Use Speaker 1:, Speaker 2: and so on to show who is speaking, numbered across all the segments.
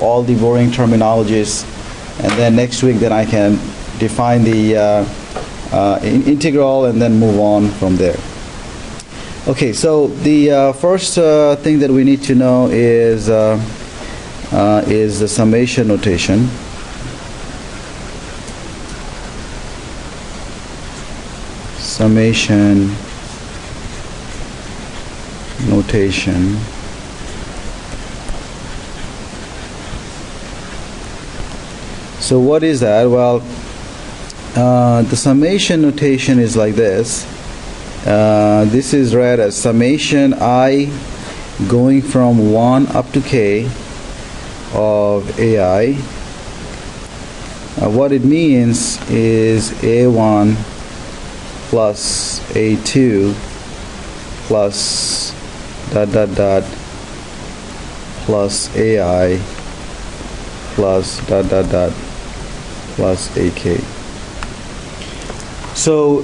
Speaker 1: all the boring terminologies, and then next week then I can define the integral and then move on from there. Okay, so the first thing that we need to know is the summation notation. Summation notation. So what is that? Well, the summation notation is like this. This is read as summation I going from 1 up to k of ai. What it means is a1 plus a2 plus dot dot dot plus ai plus dot dot dot plus ak. So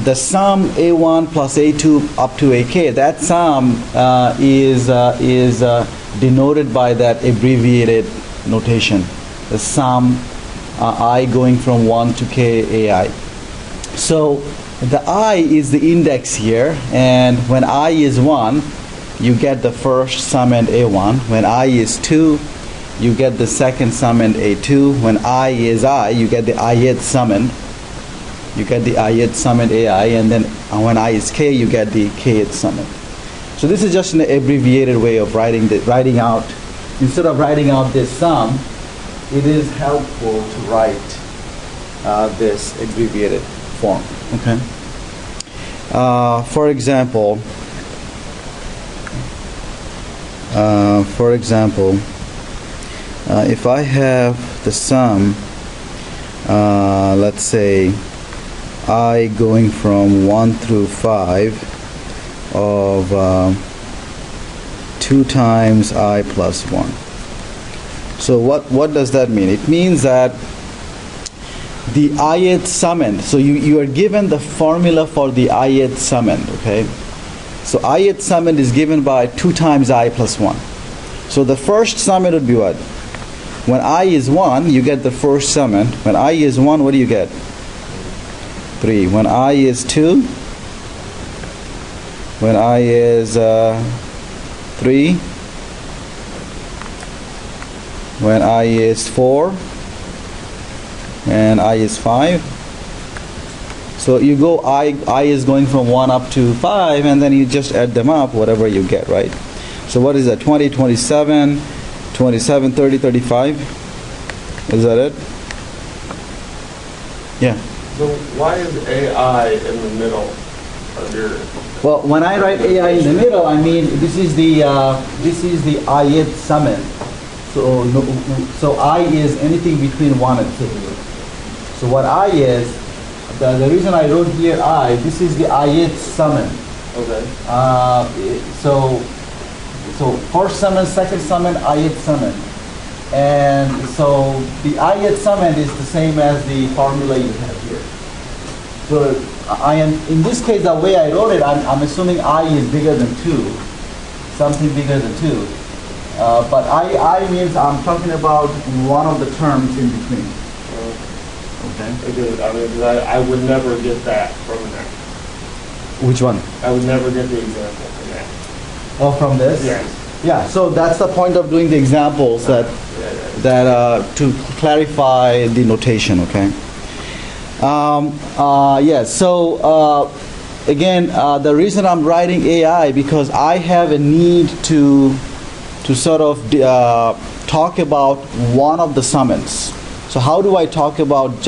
Speaker 1: the sum a1 plus a2 up to ak, that sum is denoted by that abbreviated notation. The sum I going from 1 to k ai. So the I is the index here, and when I is 1, you get the first summand a1. When I is 2, you get the second summand a2. When I is I, you get the ith summand. You get the ith summand ai, and then when I is k, you get the kth summand. So this is just an abbreviated way of writing out. Instead of writing out this sum, it is helpful to write this abbreviated form. Okay. For example, if I have the sum, let's say I going from 1 through 5 of 2 times I plus 1. So what does that mean? It means that the ith summand, so you are given the formula for the ith summand, okay? So ith summand is given by 2 times I plus 1. So the first summand would be what? When I is 1, you get the first summand. When I is 1, what do you get? 3. When I is 2, when I is 3, when I is 4, and I is 5. So you go, I is going from 1 up to 5, and then you just add them up, whatever you get, right? So what is that? 20, 27, 27, 30, 35? Is that it? Yeah.
Speaker 2: So why is AI in the middle of your?
Speaker 1: Well, when I write AI in the middle, I mean this is the ith summand. So I is anything between 1 and 2. So what I is, the reason I wrote here I, this is the ith summand.
Speaker 2: Okay.
Speaker 1: So first summand, second summand, ith summand. And so the ith summand is the same as the formula you have here. So I am, in this case, the way I wrote it, I'm assuming I is bigger than 2, something bigger than 2. But I means I'm talking about one of the terms in between. Okay.
Speaker 2: Because I would never get that from there.
Speaker 1: Which one?
Speaker 2: I would never get the example from that.
Speaker 1: Oh, from this?
Speaker 2: Yes.
Speaker 1: Yeah. So that's the point of doing the examples, to clarify the notation. Okay. Yes. So again, the reason I'm writing AI because I have a need to sort of talk about one of the summands. So how do I talk about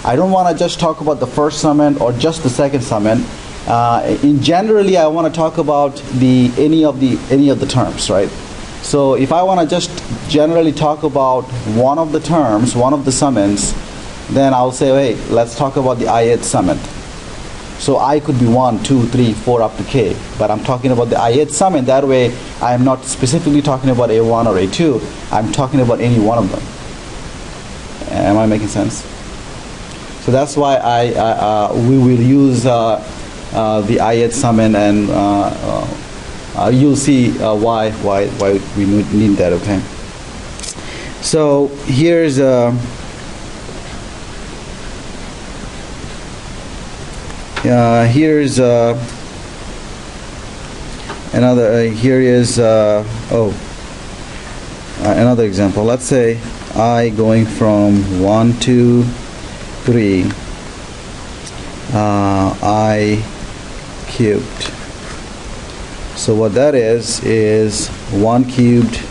Speaker 1: I don't want to just talk about the first summand or just the second summand. Generally, I want to talk about any of the terms, right? So if I want to just generally talk about one of the terms, one of the summands, then I'll say, hey, let's talk about the ith summand. So I could be 1, 2, 3, 4 up to k, but I'm talking about the ith summand. That way, I am not specifically talking about a1 or a2. I'm talking about any one of them. Am I making sense? So that's why we will use the ith summand, and you'll see why we need that. Okay. So here's another. Here is another example. Let's say I going from 1 to 3. I cubed. So what that is 1 cubed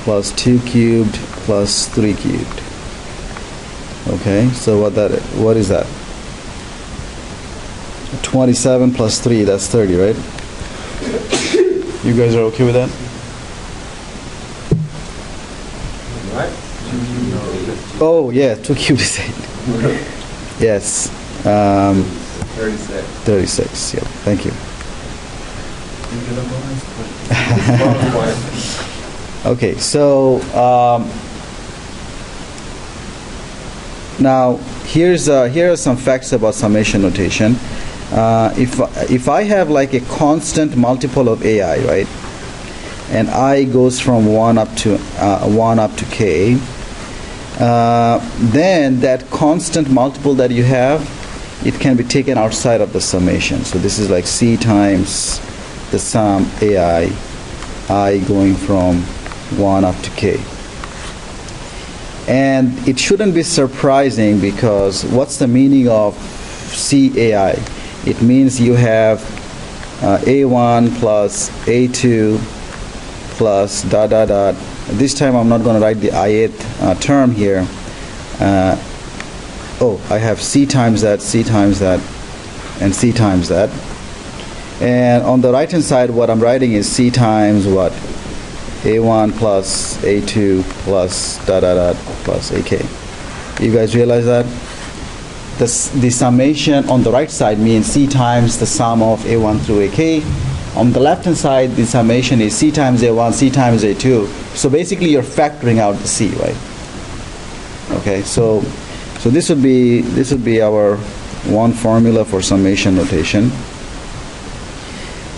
Speaker 1: plus 2 cubed plus 3 cubed. Okay, so what is that? 27 plus 3, that's 30, right? You guys are okay with that? Oh yeah, 2 cubed is 8. Yes.
Speaker 2: 36.
Speaker 1: 36, yeah, thank you. Okay, so now here are some facts about summation notation. If I have like a constant multiple of ai, right, and I goes from 1 up to k, then that constant multiple that you have, it can be taken outside of the summation. So this is like c times the sum ai, I going from 1 up to k. And it shouldn't be surprising, because what's the meaning of CAI? It means you have A1 plus A2 plus dot dot dot. This time I'm not going to write the ith term here. I have C times that, C times that, and C times that. And on the right hand side, what I'm writing is C times what? A1 plus A2 plus dot dot dot plus AK. You guys realize that? The summation on the right side means C times the sum of A1 through AK. On the left hand side, the summation is C times A1, C times A2. So basically you're factoring out the C, right? Okay, so this would be our one formula for summation notation.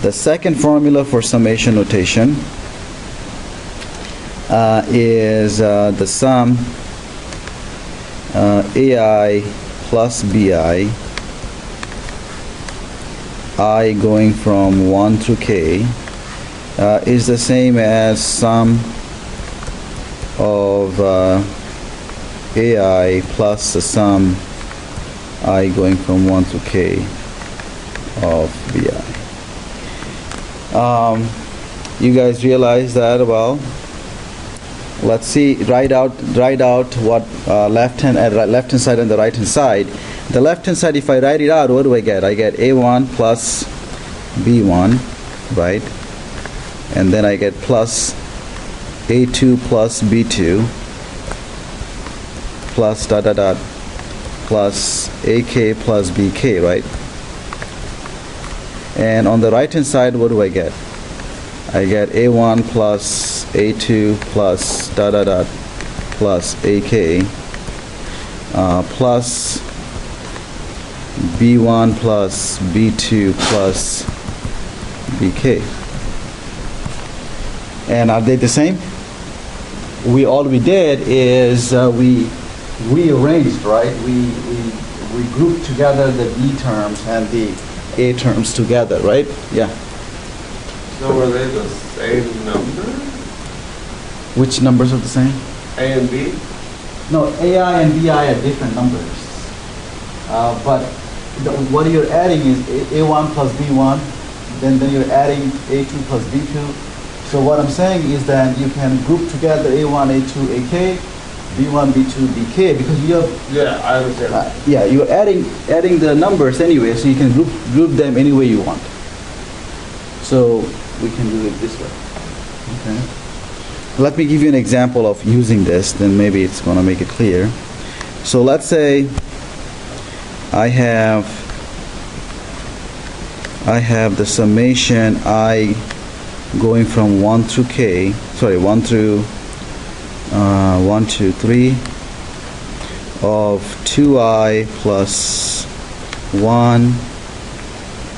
Speaker 1: The second formula for summation notation is the sum AI plus BI, I going from 1 through k, is the same as sum of AI plus the sum I going from 1 through k of BI. You guys realize that? Well, let's see. Write out what left hand side and the right hand side. The left hand side, if I write it out, what do I get? I get A1 plus B1, right? And then I get plus A2 plus B2 plus dot dot dot plus AK plus BK, right? And on the right hand side, what do I get? I get A1 plus A2 plus dot dot dot plus AK plus B1 plus B2 plus BK. And are they the same? All we did is we rearranged, right? We grouped together the B terms and the A terms together, right? Yeah.
Speaker 2: So were they the same number?
Speaker 1: Which numbers are the same?
Speaker 2: A and B?
Speaker 1: No, AI and BI are different numbers. But what you're adding is A1 plus B1, then you're adding A2 plus B2. So what I'm saying is that you can group together A1, A2, AK, B1, B2, BK, because you have...
Speaker 2: Yeah, I understand.
Speaker 1: Yeah, you're adding the numbers anyway, so you can group them any way you want. So we can do it this way. Okay. Let me give you an example of using this, then maybe it's going to make it clear. So let's say I have the summation I going from 1 through k, sorry, 1 through 1, 2, 3 of 2i plus 1,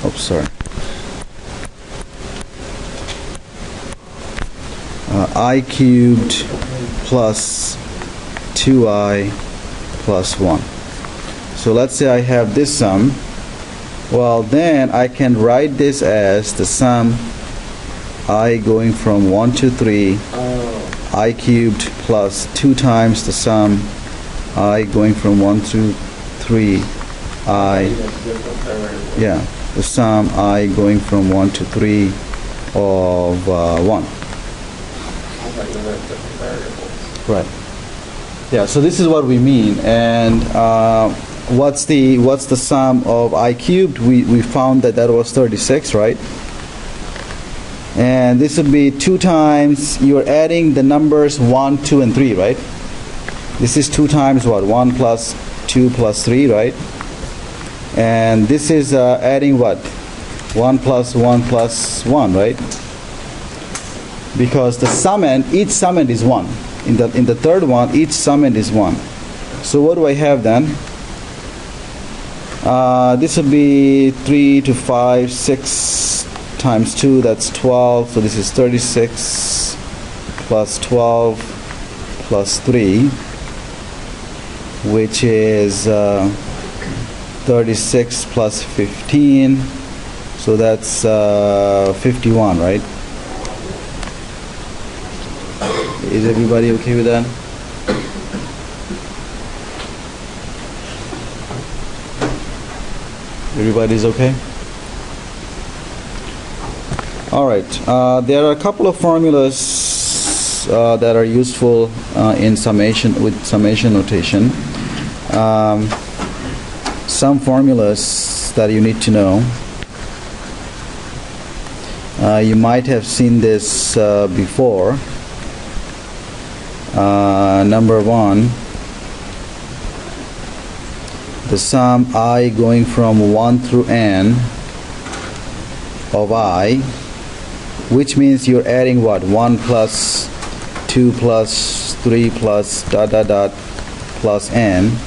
Speaker 1: oops, sorry, I cubed plus 2i plus 1. So let's say I have this sum. Well, then I can write this as the sum I going from 1 to 3 I cubed plus 2 times the sum I going from 1 to 3 I, yeah, the sum I going from 1 to 3 of 1. Right. Yeah, so this is what we mean. And what's the sum of I cubed? We found that was 36, right? And this would be 2 times, you're adding the numbers 1, 2, and 3, right? This is 2 times what? 1 plus 2 plus 3, right? And this is adding what? 1 plus 1 plus 1, right? Because the summand, each summand is 1. In the third one, each summand is 1. So what do I have then? This would be 3 to 5, 6 times 2, that's 12. So this is 36 plus 12 plus 3, which is 36 plus 15. So that's 51, right? Is everybody okay with that? Everybody's okay? All right. There are a couple of formulas that are useful in summation with summation notation. Some formulas that you need to know. You might have seen this before. Number 1, the sum I going from 1 through n of I, which means you're adding what? 1 plus 2 plus 3 plus dot dot dot plus n.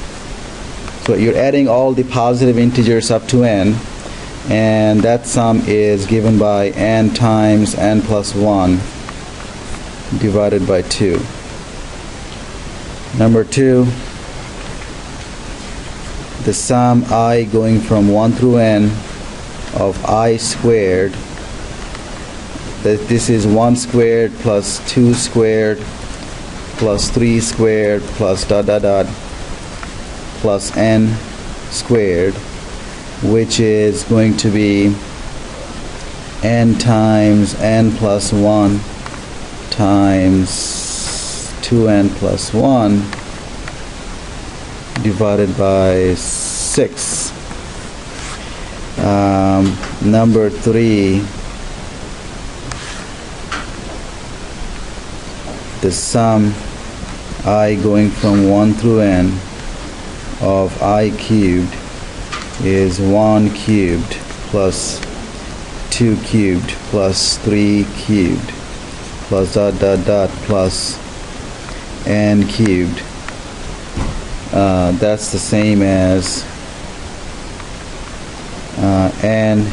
Speaker 1: So you're adding all the positive integers up to n, and that sum is given by n times n plus 1 divided by 2. Number 2, the sum I going from 1 through n of I squared, that this is 1 squared plus 2 squared plus 3 squared plus dot dot dot plus n squared, which is going to be n times n plus 1 times 2n plus 1 divided by 6. Number 3, the sum I going from 1 through n of I cubed is 1 cubed plus 2 cubed plus 3 cubed plus dot dot dot plus n cubed. That's the same as n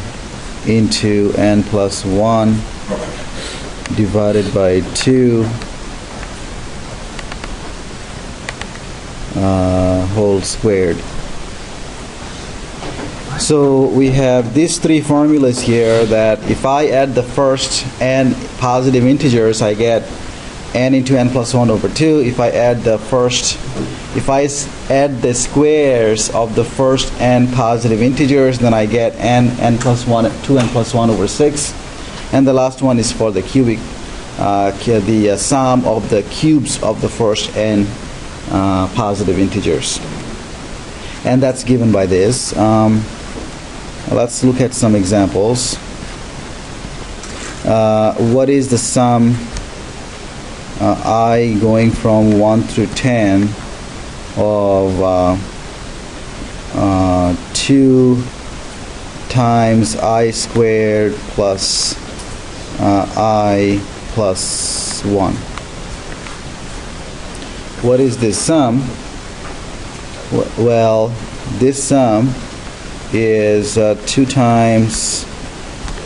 Speaker 1: into n plus 1 divided by 2 whole squared. So we have these 3 formulas here that if I add the first n positive integers, I get n into n plus 1 over 2. If I add the squares of the first n positive integers, then I get n plus 1, 2n plus 1 over 6. And the last one is for the cubic, the sum of the cubes of the first n positive integers. And that's given by this. Let's look at some examples. What is the sum I going from 1 through 10 of 2 times I squared plus I plus 1? What is this sum? Well, this sum is 2 times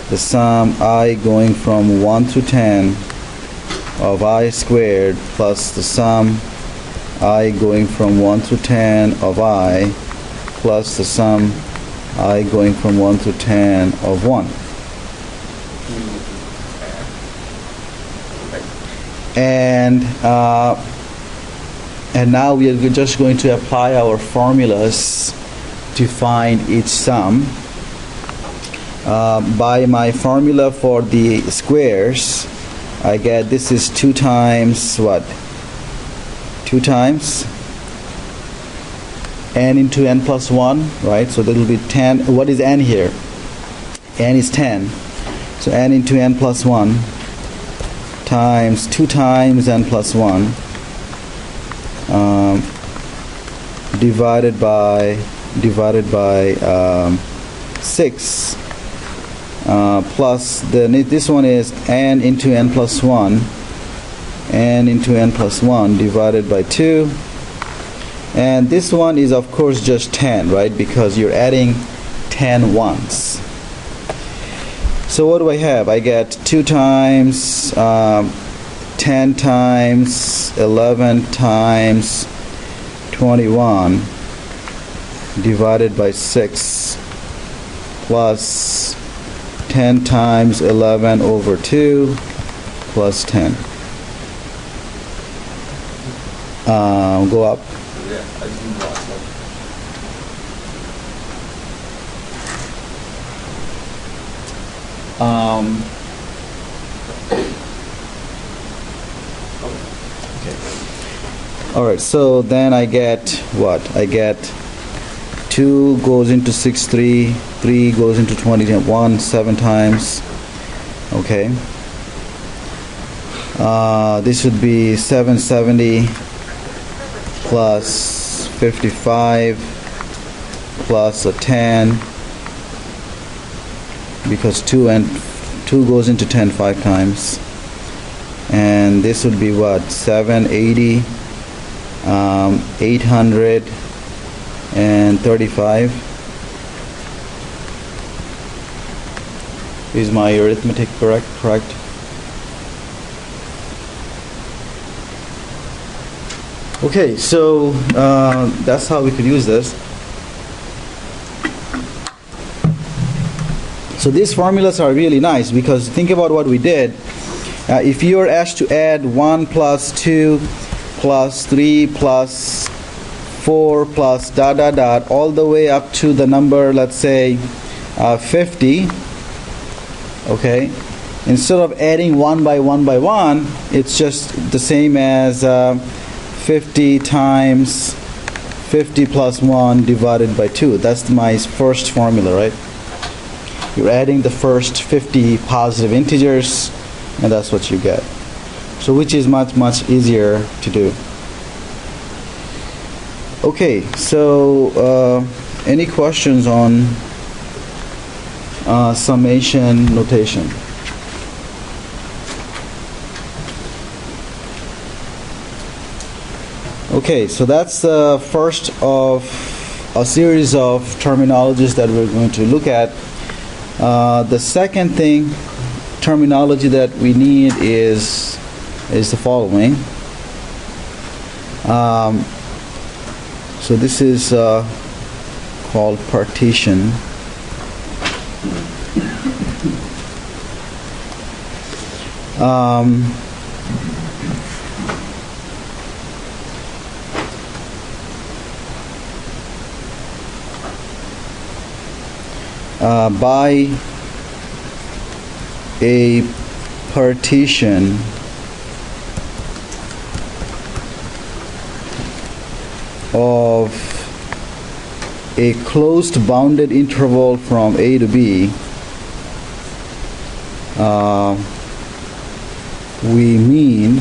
Speaker 1: the sum I going from 1 through 10 of I squared plus the sum I going from 1 through 10 of I plus the sum I going from 1 through 10 of 1. And now we are just going to apply our formulas to find each sum. By my formula for the squares, I get this is 2 times what? 2 times n into n plus 1, right? So that will be 10. What is n here? N is 10. So n into n plus 1 times 2 times n plus 1 divided by 6 plus this one is n into n plus 1 divided by 2, and this one is of course just 10, right, because you're adding 10 ones. So what do I have? I get 2 times 10 times 11 times 21 divided by 6 plus 10 times 11 over 2 plus 10. Go up.
Speaker 2: Yeah, I just need the last one.
Speaker 1: Okay. All right, so then I get what? I get 2 goes into 6, 3 goes into 21 7 times. Okay. This would be 770 plus 55 plus a 10, because 2 goes into 10 5 times, and this would be what? 780 835. Is my arithmetic correct? Okay, so that's how we could use this. So these formulas are really nice, because think about what we did. If you are asked to add 1 plus 2 plus 3 plus 4 plus ... all the way up to the number, let's say 50, okay, instead of adding 1 by 1 by 1, it's just the same as 50 times 50 plus 1 divided by 2. That's my first formula, right? You're adding the first 50 positive integers, and that's what you get. So which is much easier to do. Okay, so any questions on summation notation? Okay, so that's the first of a series of terminologies that we're going to look at. The second terminology that we need is the following. So this is called partition. By a partition of a closed bounded interval from A to B, we mean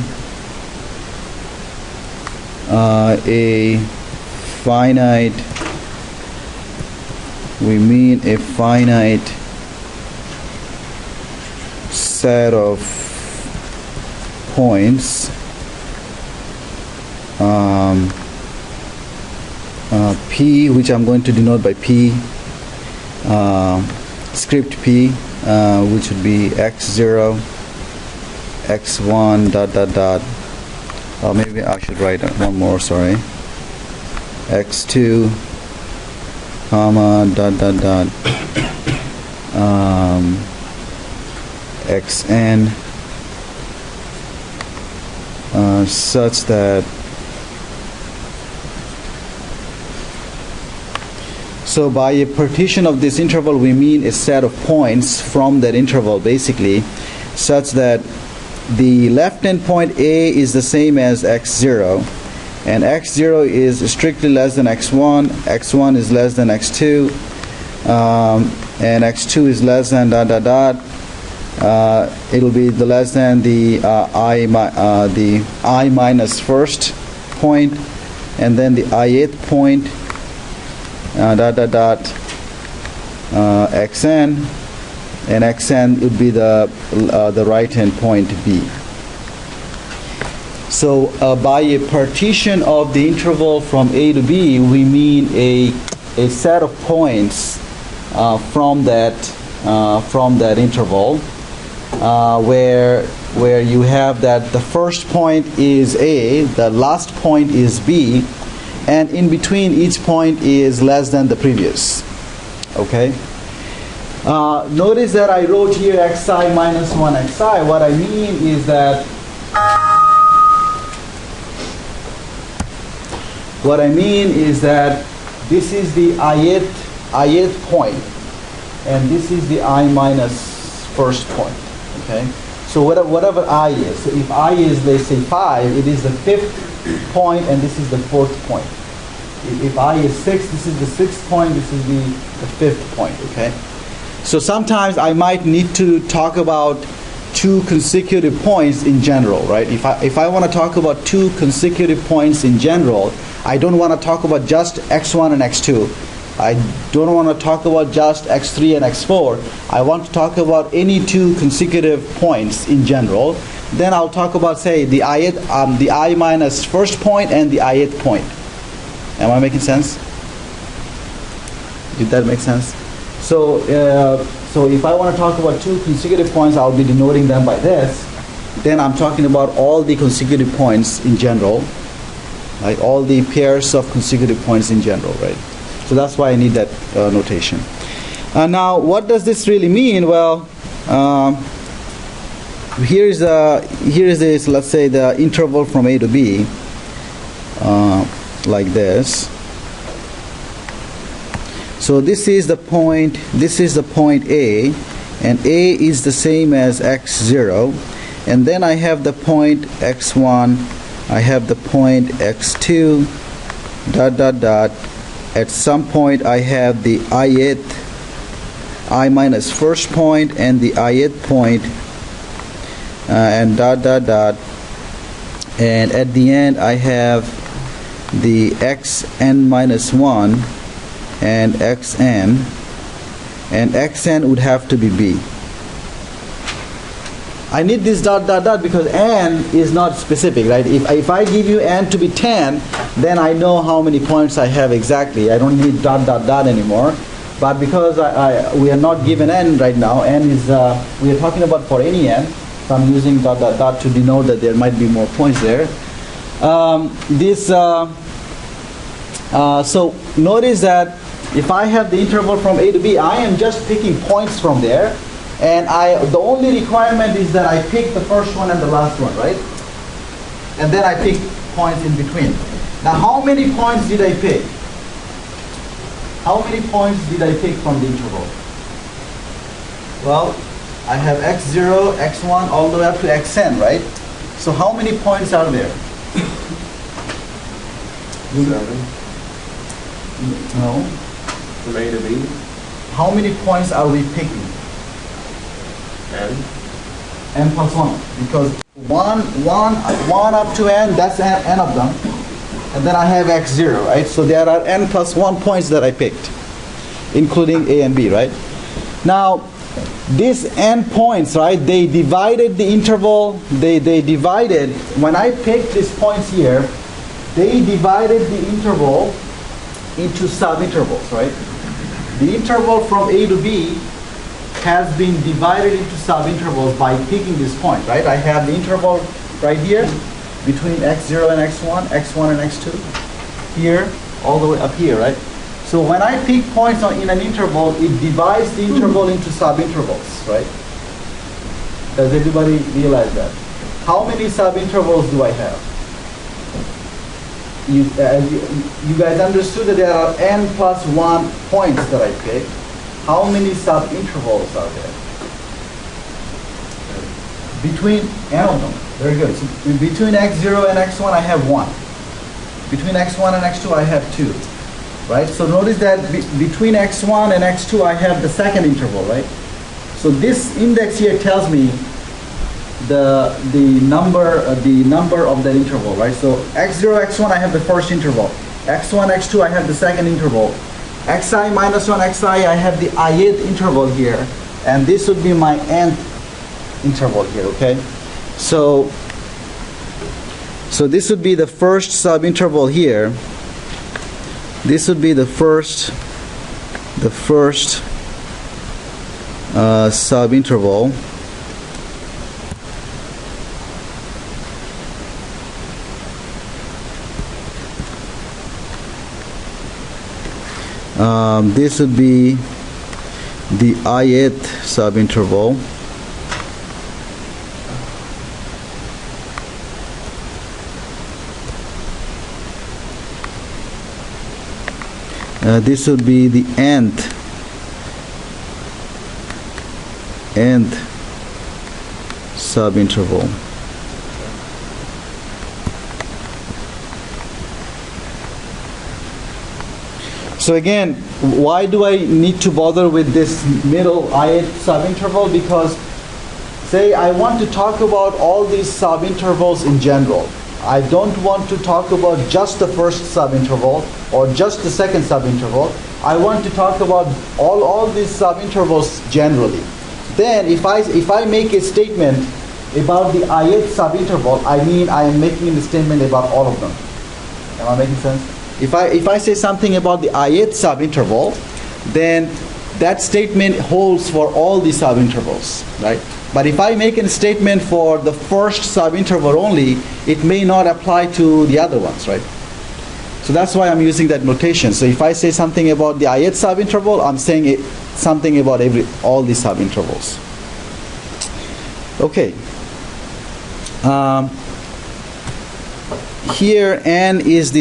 Speaker 1: a finite set of points P, which I'm going to denote by P, script P, which would be x0, x1 dot dot dot. Maybe I should write one more, sorry. x2 comma dot dot dot xn such that, so by a partition of this interval we mean a set of points from that interval basically, such that the left hand point A is the same as x0, and x0 is strictly less than x1, x1 is less than x2, and x2 is less than dot dot dot. It'll be the less than the I minus first point, and then the ith point dot dot dot xn, and xn would be the right hand point B. So by a partition of the interval from A to B, we mean a set of points from that interval, where you have that the first point is A, the last point is B, and in between each point is less than the previous. Okay. Notice that I wrote here xi minus 1 xi. What I mean is that this is the ith point, and this is the I minus first point. Okay, so whatever I is, so if I is, let's say 5, it is the 5th point, and this is the 4th point. If I is 6, this is the 6th point, this is the 5th point. Okay, so sometimes I might need to talk about two consecutive points in general, right? If I want to talk about two consecutive points in general, I don't want to talk about just x1 and x2. I don't want to talk about just x3 and x4. I want to talk about any two consecutive points in general. Then I'll talk about, say, the I minus first point and the ith point. Am I making sense? Did that make sense? So if I want to talk about two consecutive points, I'll be denoting them by this. Then I'm talking about all the consecutive points in general, like all the pairs of consecutive points in general, right? So that's why I need that notation. Now, what does this really mean? Well, here is this, let's say, the interval from A to B, like this. So this is the point A, and A is the same as x0, and then I have the point x1, I have the point x2, dot dot dot. At some point I have the ith, I minus first point, and the ith point, and dot dot dot, and at the end I have the xn minus 1 and xn, and xn would have to be B. I need this dot dot dot because n is not specific, right? If I give you n to be 10, then I know how many points I have exactly. I don't need dot dot dot anymore. But because we are not given n right now, n is we are talking about for any n, so I'm using dot dot dot to denote that there might be more points there. So notice that if I have the interval from A to B, I am just picking points from there. And the only requirement is that I pick the first one and the last one, right? And then I pick points in between. Now, how many points did I pick? How many points did I pick from the interval? Well, I have x0, x1, all the way up to xn, right? So how many points are there?
Speaker 2: 7.
Speaker 1: No.
Speaker 2: From A to B.
Speaker 1: How many points are we picking? N plus 1, because 1 up to n, that's n of them, and then I have x0, right? So there are n plus 1 points that I picked, including A and B, right? Now, these n points, right, they divided the interval, they divided, when I picked these points here, they divided the interval into subintervals, right? The interval from A to B has been divided into subintervals by picking this point, right? I have the interval right here between x0 and x1, x1 and x2, here, all the way up here, right? So when I pick points in an interval, it divides the interval into subintervals, right? Does everybody realize that? How many subintervals do I have? You guys understood that there are n plus 1 points that I pick. How many subintervals are there? Between n of them. Very good. So between x0 and x1, I have 1. Between x1 and x2, I have 2. Right? So notice that between x1 and x2, I have the second interval, right? So this index here tells me the number of that interval, right? So x0, x1, I have the first interval. x1, x2, I have the second interval. xi minus 1 xi, I have the ith interval here, and this would be my nth interval here, okay? So this would be the first subinterval here. This would be the first subinterval. This would be the ith subinterval. This would be the nth subinterval. So again, why do I need to bother with this middle ith subinterval? Because say I want to talk about all these subintervals in general. I don't want to talk about just the first subinterval or just the second subinterval. I want to talk about all these subintervals generally. Then if I make a statement about the ith subinterval, I mean I am making a statement about all of them. Am I making sense? If I say something about the ith subinterval, then that statement holds for all the subintervals, right? But if I make a statement for the first subinterval only, it may not apply to the other ones, right? So that's why I'm using that notation. So if I say something about the ith subinterval, I'm saying something about all the subintervals. Okay. Here n is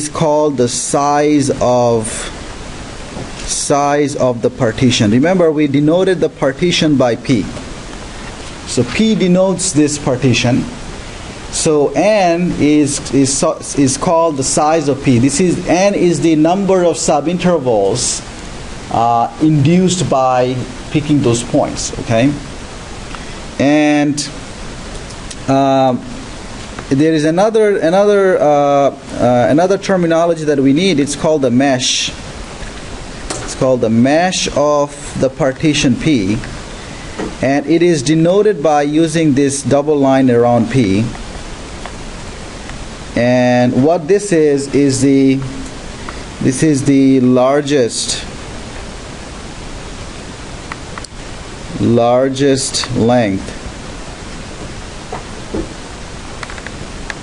Speaker 1: called the size of the partition. Remember, we denoted the partition by P. So P denotes this partition. So n is called the size of P. N is the number of subintervals induced by picking those points. Okay. And there is another terminology that we need. It's called the mesh. It's called the mesh of the partition P, and it is denoted by using this double line around P. And what this is the largest length.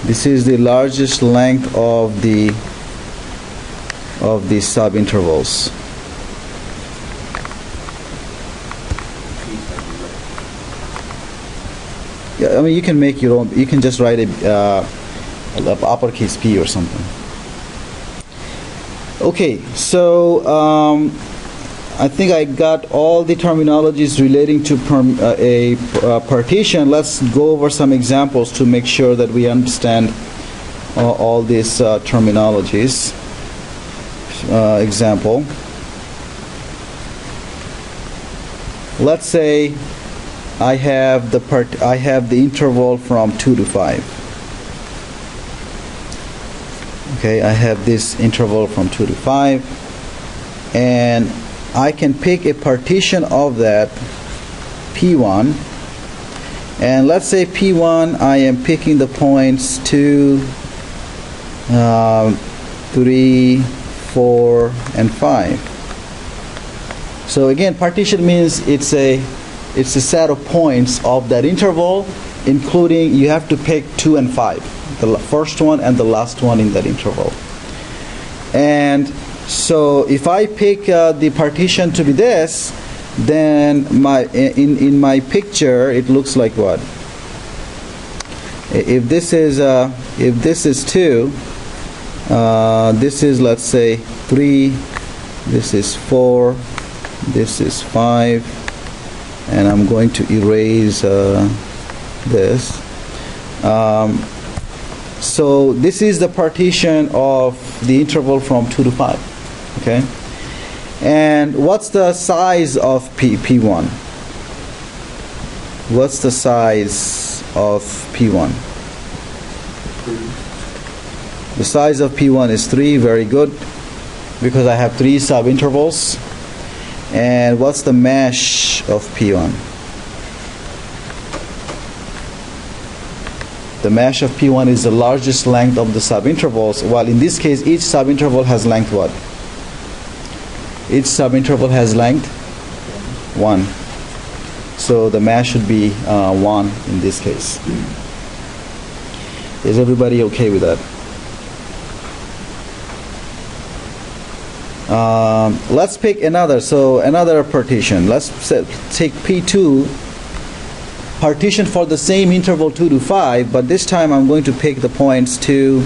Speaker 1: This is the largest length of the subintervals. Yeah, I mean you can make your own. You can just write a uppercase P or something. Okay, so I think I got all the terminologies relating to a partition. Let's go over some examples to make sure that we understand all these terminologies. Example. Let's say I have the interval from 2 to 5. Okay, I have this interval from 2 to 5, and I can pick a partition of that P1, and let's say P1 I am picking the points 2, 3, 4, and 5. So again, partition means it's a set of points of that interval, including you have to pick 2 and 5, the first one and the last one in that interval. And so if I pick the partition to be this, then in my picture it looks like what? If this is 2, this is, let's say, 3, this is 4, this is 5, and I'm going to erase this. So this is the partition of the interval from 2 to 5. Okay? And what's the size of P1? What's the size of P1? The size of P1 is 3. Very good, because I have 3 subintervals. And what's the mesh of P1? The mesh of P1 is the largest length of the subintervals, while in this case each subinterval has length what? Each subinterval has length 1. So the mesh should be 1 in this case. Is everybody okay with that? Let's pick another partition. Let's take P2, partition for the same interval 2 to 5, but this time I'm going to pick the points 2,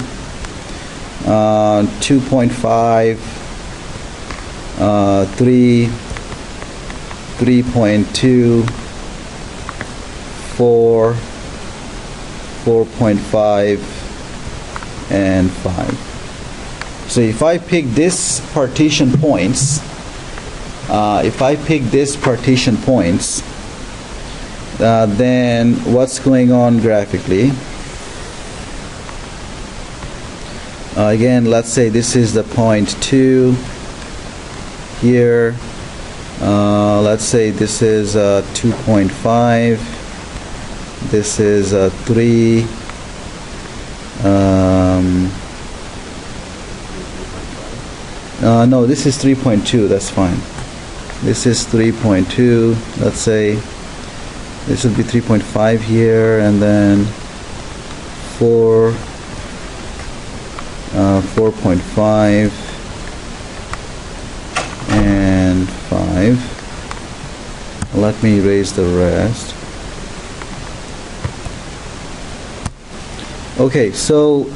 Speaker 1: 2.5, 3, 3.2, 4, 4.5, and 5. So if I pick this partition points, then what's going on graphically? Again, let's say this is the point 2 here. Let's say this is 2.5. This is 3. No, this is 3.2. That's fine. This is 3.2. Let's say this would be 3.5 here, and then 4, 4.5, and 5. Let me erase the rest. Okay, so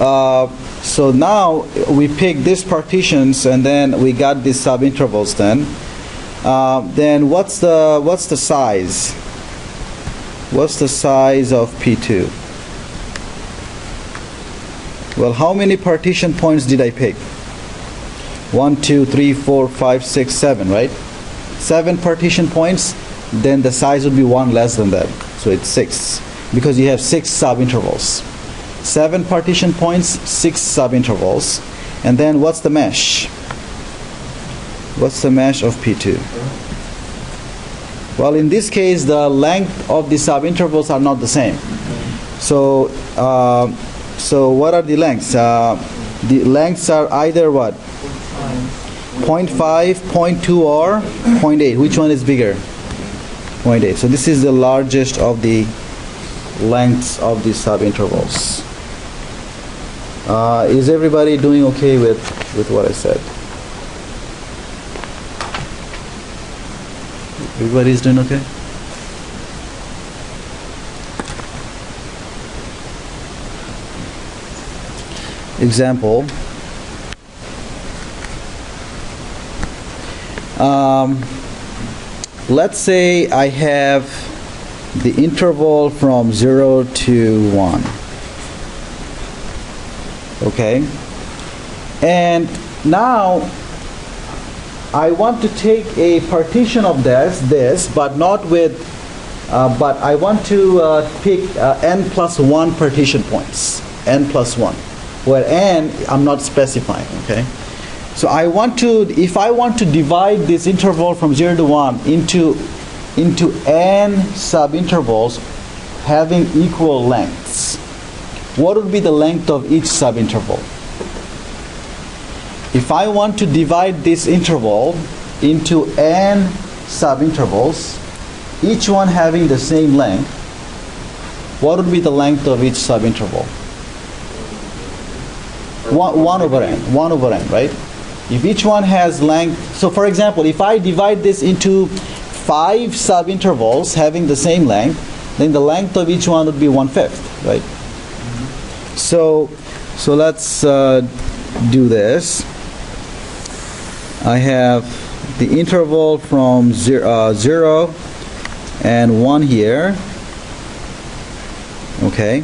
Speaker 1: now we pick these partitions, and then we got these subintervals. Then what's the size? What's the size of P2? Well, how many partition points did I pick? 1, 2, 3, 4, 5, 6, 7, right? 7 partition points. Then the size would be 1 less than that, so it's 6, because you have 6 subintervals. 7 partition points, 6 subintervals. And then what's the mesh? What's the mesh of P2? Well, in this case, the length of the subintervals are not the same. So what are the lengths? The lengths are either what? 0.5, 0.2, or 0.8. Which one is bigger? 0.8. So this is the largest of the lengths of the subintervals. Is everybody doing okay with what I said? Everybody's doing okay? Example. Let's say I have the interval from 0 to 1. Okay? And now I want to take a partition of this, but not with, but I want to pick n plus 1 partition points, n plus 1, where n I'm not specifying. Okay, so I want to, if I want to divide this interval from 0 to 1 into n subintervals having equal lengths, what would be the length of each subinterval? if I want to divide this interval into n subintervals, each one having the same length, what would be the length of each subinterval? 1 over n. 1 over n, right? If each one has length, so for example, if I divide this into 5 subintervals having the same length, then the length of each one would be 1/5, right? So let's do this. I have the interval from 0 and 1 here. Okay.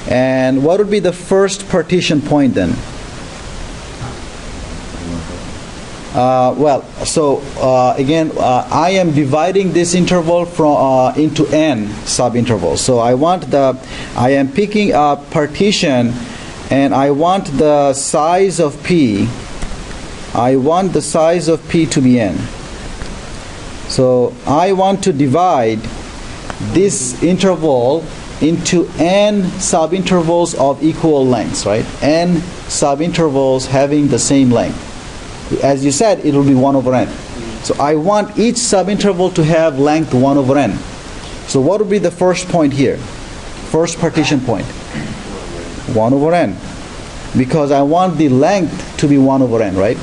Speaker 1: And what would be the first partition point then? Again, I am dividing this interval from into n subintervals. So I am picking a partition, and I want the size of p. I want the size of p to be n. So I want to divide this interval into n subintervals of equal lengths, right? N subintervals having the same length. As you said, it will be 1 over n. So I want each subinterval to have length 1 over n. So what would be the first point here? First partition point? 1 over n. Because I want the length to be 1 over n, right?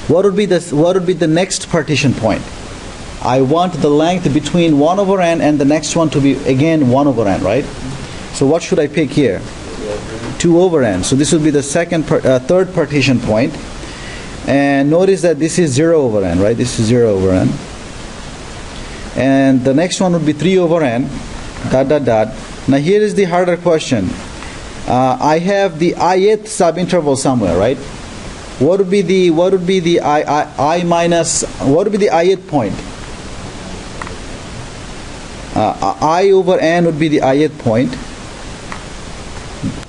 Speaker 1: What would be the next partition point? I want the length between 1 over n and the next one to be again 1 over n, right? So what should I pick here? 2 over n. So this would be the third partition point. And notice that this is 0 over n, right? This is 0 over n. And the next one would be 3 over n, dot, dot, dot. Now here is the harder question. I have the ith subinterval somewhere, right? What would be the ith point? I over n would be the ith point.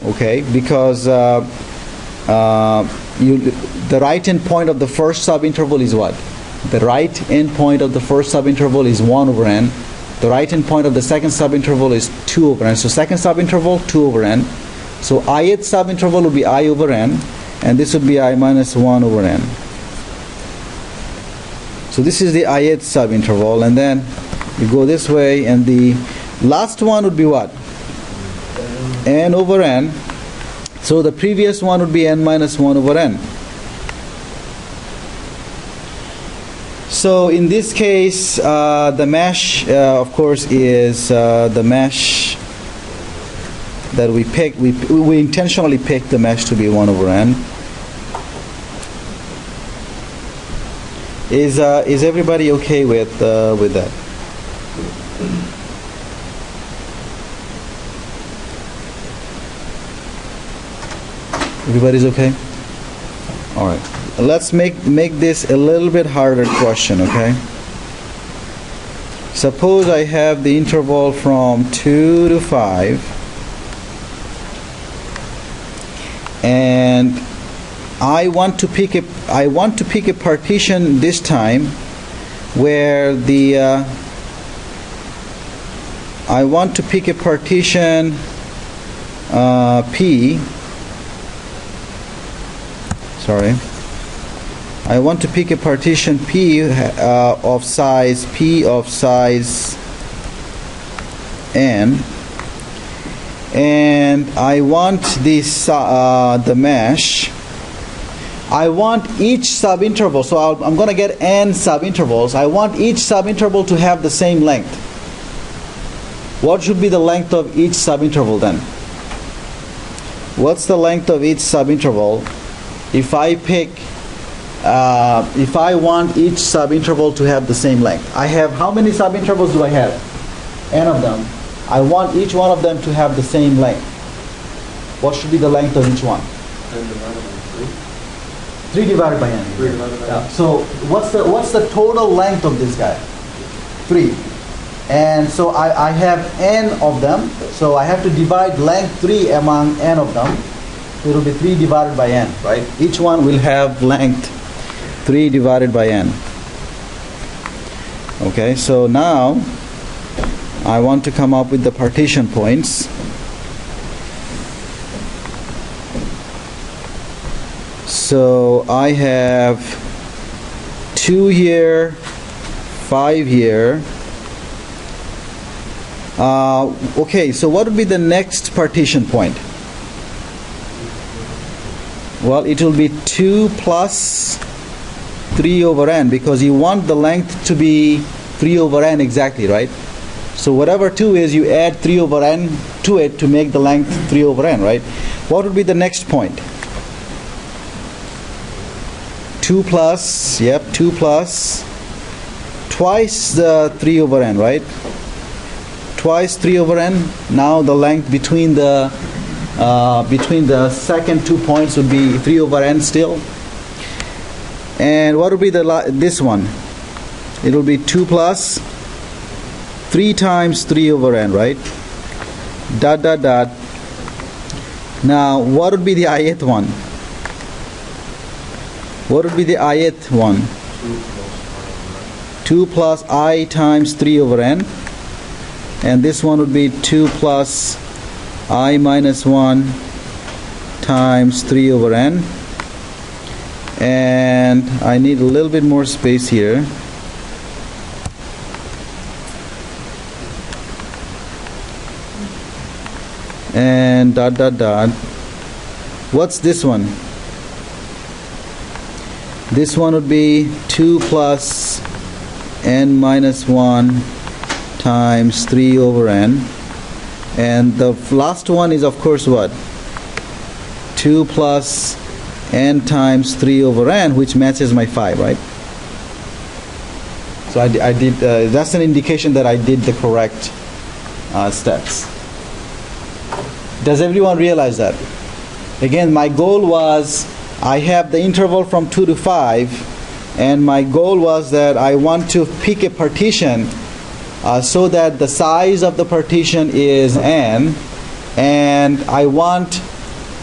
Speaker 1: Okay, because the right end point of the first subinterval is what? The right end point of the first subinterval is 1 over n. The right end point of the second subinterval is 2 over n. So second subinterval, 2 over n. So ith subinterval would be I over n, and this would be I minus 1 over n. So this is the ith subinterval, and then you go this way, and the last one would be what? N over n. So the previous one would be n minus 1 over n. So in this case, the mesh, of course, is the mesh that we pick. We intentionally picked the mesh to be 1 over n. Is everybody okay with that? Everybody's okay? All right. Let's make this a little bit harder question, okay? Suppose I have the interval from 2 to 5, and I want to pick a partition this time where I want to pick a partition P. Sorry. I want to pick a partition P of size n, and I want the mesh. I want each subinterval. So I'm going to get n subintervals. I want each subinterval to have the same length. What should be the length of each subinterval then? What's the length of each subinterval? If I want each subinterval to have the same length. I have, how many subintervals do I have? N of them. I want each one of them to have the same length. What should be the length of each one? 3 divided by n.
Speaker 2: 3 divided by n.
Speaker 1: So what's the total length of this guy? 3. And so I have n of them. So I have to divide length 3 among n of them. It will be 3 divided by n, right? Each one will have length 3 divided by n. Okay, so now I want to come up with the partition points. So I have 2 here, 5 here. Okay, so what would be the next partition point? Well, it will be 2 plus 3 over n, because you want the length to be 3 over n exactly, right? So whatever 2 is, you add 3 over n to it to make the length 3 over n, right? What would be the next point? 2 plus, yep, 2 plus twice the 3 over n, right? Twice 3 over n. Now the length between the second 2 points would be 3 over n still. And what would be this one? It will be 2 plus 3 times 3 over n, right? Dot dot dot. Now what would be the ith one? What would be the ith one? 2 plus I times 3 over n. And this one would be 2 plus I minus 1 times 3 over n. And I need a little bit more space here. And dot dot dot. What's this one? This one would be 2 plus n minus 1 times 3 over n. And the last one is, of course, what? 2 plus n times 3 over n, which matches my 5, right? So I did, that's an indication that I did the correct steps. Does everyone realize that? Again, my goal was, I have the interval from 2 to 5, and my goal was that I want to pick a partition so that the size of the partition is n, and I want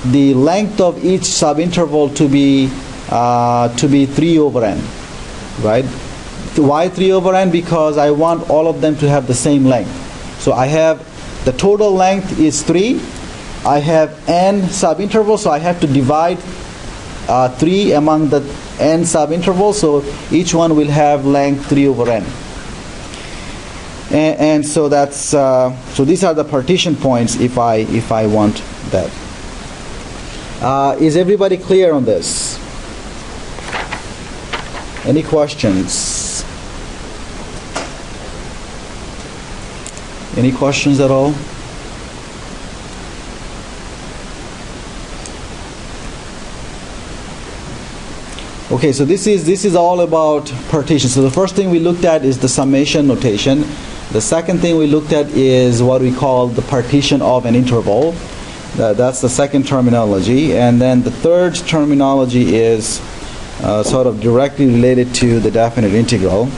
Speaker 1: the length of each subinterval to be 3 over n, right? Why 3 over n? Because I want all of them to have the same length. So I have the total length is 3. I have n subintervals, so I have to divide 3 among the n subintervals, so each one will have length 3 over n. And so that's so these are the partition points if I want that. Is everybody clear on this? Any questions? Any questions at all? Okay, so this is all about partition. So the first thing we looked at is the summation notation. The second thing we looked at is what we call the partition of an interval. That's the second terminology. And then the third terminology is sort of directly related to the definite integral.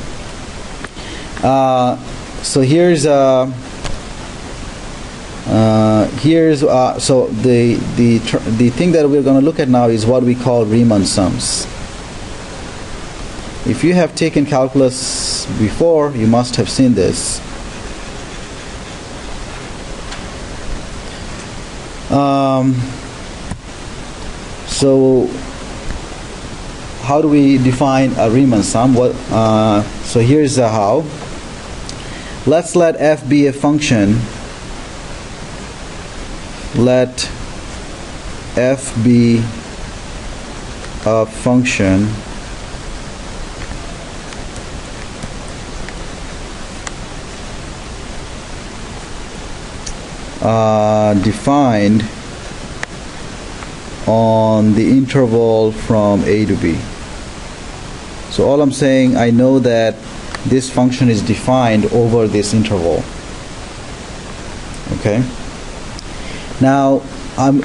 Speaker 1: So here's so the thing that we're going to look at now is what we call Riemann sums. If you have taken calculus before, you must have seen this. So how do we define a Riemann sum? So here's how. Let's let f be a function. Let f be a function defined on the interval from a to b. So all I'm saying, I know that this function is defined over this interval. Okay. Now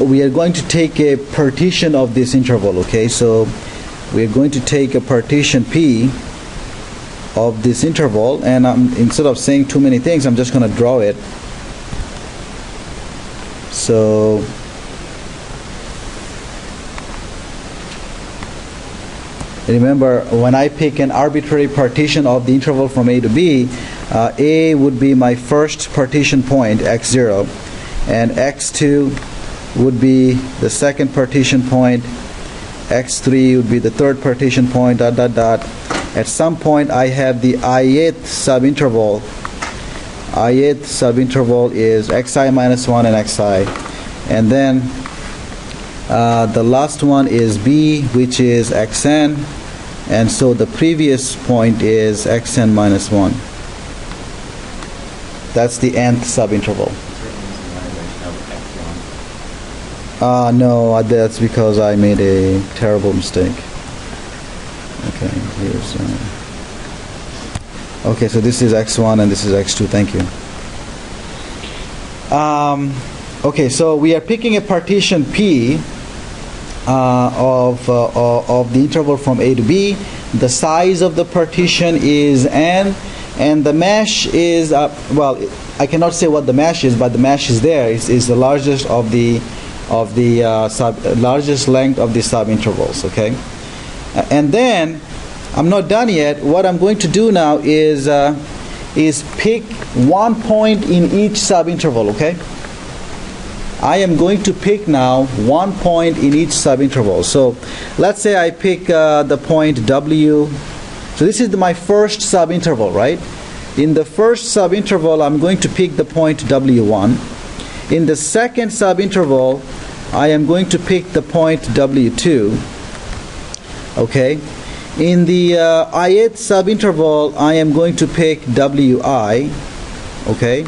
Speaker 1: we are going to take a partition of this interval. Okay, so we are going to take a partition P of this interval, and instead of saying too many things, I'm just going to draw it. So remember, when I pick an arbitrary partition of the interval from a to b, a would be my first partition point, x0, and x2 would be the second partition point, x3 would be the third partition point, dot, dot, dot. At some point, I have the ith subinterval. Ith subinterval is xi minus 1 and xi. And then the last one is b, which is xn. And so the previous point is xn minus 1. That's the nth subinterval. No, that's because I made a terrible mistake. Okay, here's okay, so this is x1 and this is x2. Thank you. Okay, so we are picking a partition P of the interval from A to B. The size of the partition is n, and the mesh is well, I cannot say what the mesh is, but the mesh is there. It's the largest of the largest length of the subintervals. Okay, and then I'm not done yet. What I'm going to do now is pick one point in each subinterval. Okay, I am going to pick now one point in each subinterval. So let's say I pick the point W. So this is my first subinterval, right? In the first subinterval, I'm going to pick the point W1. In the second subinterval, I am going to pick the point W2. Okay. In the ith subinterval, I am going to pick Wi. Okay.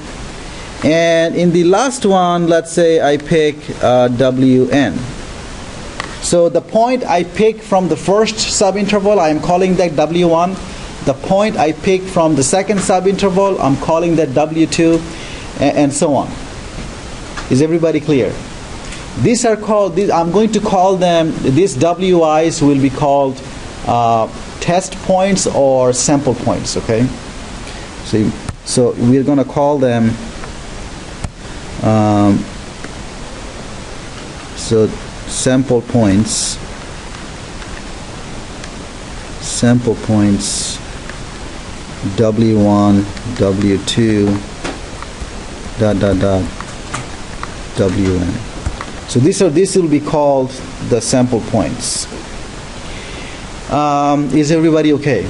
Speaker 1: And in the last one, let's say I pick Wn. So the point I pick from the first subinterval, I am calling that W1. The point I pick from the second subinterval, I'm calling that W2, and so on. Is everybody clear? These are called, I'm going to call them, these Wi's will be called test points or sample points, okay? So we're going to call them, so sample points W1, W2, dot, dot, dot, Wn. So this will be called the sample points. Is everybody okay?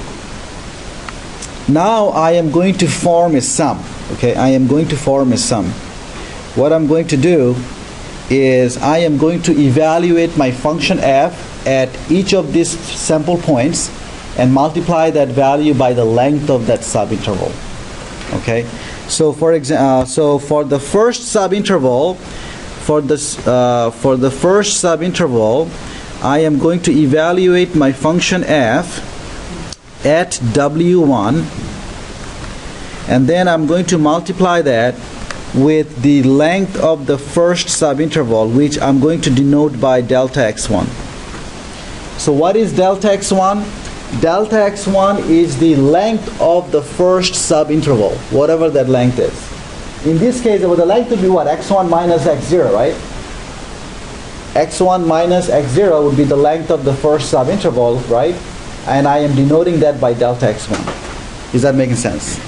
Speaker 1: Now I am going to form a sum. Okay, I am going to form a sum. What I'm going to do is I am going to evaluate my function f at each of these sample points and multiply that value by the length of that subinterval. Okay, so for example, so for the first subinterval, for the first subinterval, I am going to evaluate my function f at W1, and then I'm going to multiply that with the length of the first subinterval, which I'm going to denote by delta x1. So what is delta x1? Delta x1 is the length of the first subinterval, whatever that length is. In this case, the length would be what? x1 minus x0, right? x1 minus x0 would be the length of the first subinterval, right? And I am denoting that by delta x1. Is that making sense?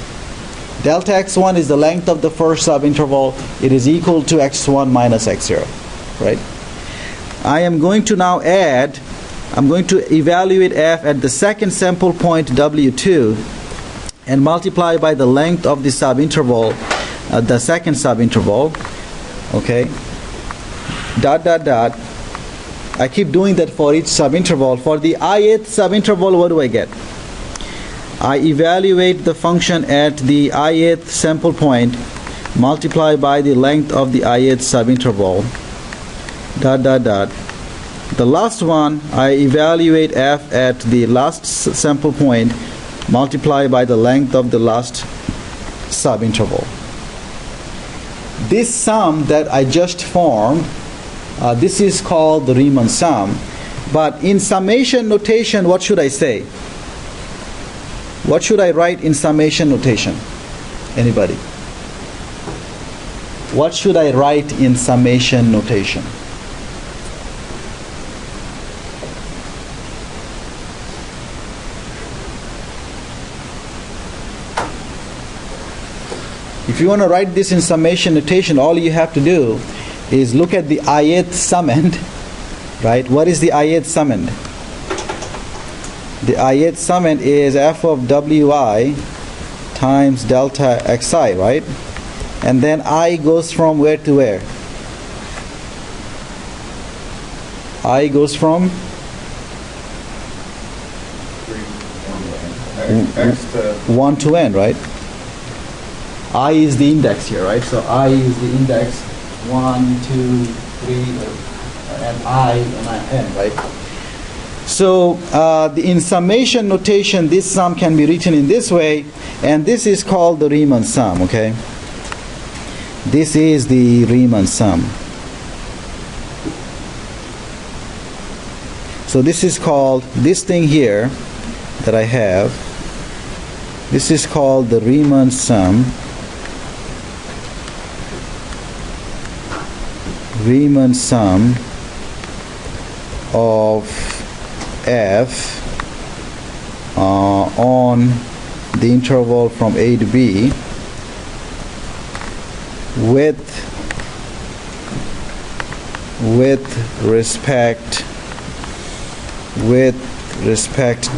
Speaker 1: Delta x1 is the length of the first subinterval. It is equal to x1 minus x0, right? I am going to now add, I'm going to evaluate f at the second sample point W2 and multiply by the length of the subinterval, the second subinterval, okay? Dot, dot, dot. I keep doing that for each subinterval. For the ith subinterval, what do I get? I evaluate the function at the ith sample point, multiply by the length of the ith subinterval, dot, dot, dot. The last one, I evaluate f at the last sample point, multiply by the length of the last subinterval. This sum that I just formed, this is called the Riemann sum. But in summation notation, what should I say? What should I write in summation notation? Anybody? What should I write in summation notation? If you want to write this in summation notation, all you have to do is look at the ith summand right? What is the ith summand? The ith summand is f of wi times delta xi, right? And then I goes from where to where? I goes from
Speaker 2: X to
Speaker 1: 1 to n, right? I is the index here, right? So I is the index 1, 2, 3, and I and n, right? So in summation notation, this sum can be written in this way, and this is called the Riemann sum, okay? This is the Riemann sum. So this is called, this thing here that I have, this is called the Riemann sum. Riemann sum of F on the interval from A to B with respect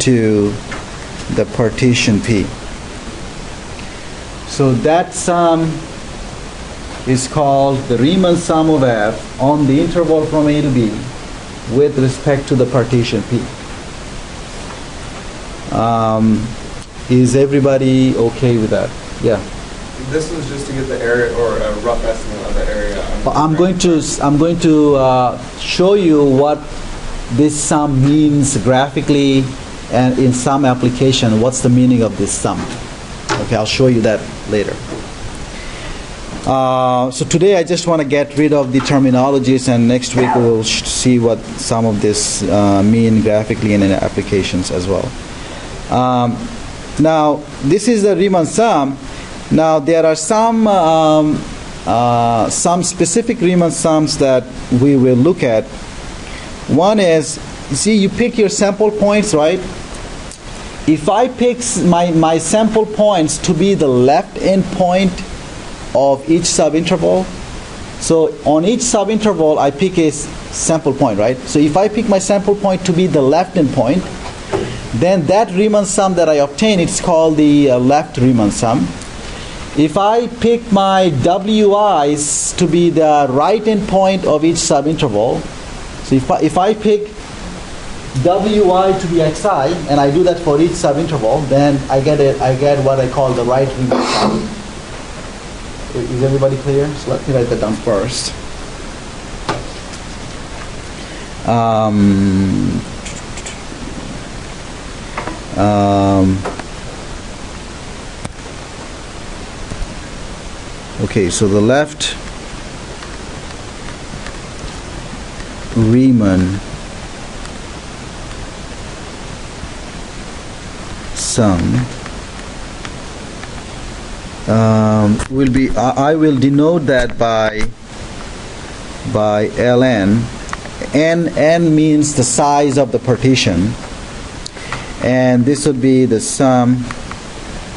Speaker 1: to the partition P. So that sum is called the Riemann sum of F on the interval from A to B with respect to the partition P. Is everybody okay with that? Yeah.
Speaker 2: This was just to get the area or a rough estimate of the area.
Speaker 1: I'm going to show you what this sum means graphically, and in some application, what's the meaning of this sum. Okay, I'll show you that later. So today I just want to get rid of the terminologies, and next week we will see what some of this mean graphically and in applications as well. Now, this is the Riemann sum. Now, there are some specific Riemann sums that we will look at. One is, you see, you pick your sample points, right? If I pick my sample points to be the left endpoint of each subinterval, so on each subinterval I pick a sample point, right? So if I pick my sample point to be the left endpoint, then that Riemann sum that I obtain, it's called the left Riemann sum. If I pick my wi's to be the right endpoint of each subinterval, so if I pick wi to be xi, and I do that for each subinterval, then I get what I call the right Riemann sum. Is everybody clear? So let me write that down first. Okay, so the left Riemann sum will be, I will denote that by ln. N means the size of the partition, and this would be the sum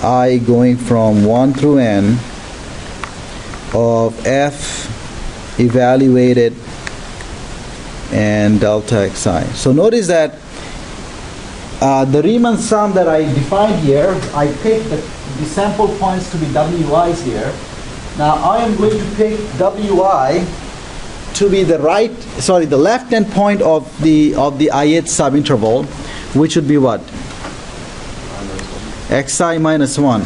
Speaker 1: I going from 1 through n of f evaluated and delta xi. So notice that the Riemann sum that I defined here, I picked the sample points to be wi's here. Now I am going to pick wi to be the left endpoint of the ith subinterval, which would be what? Xi minus 1.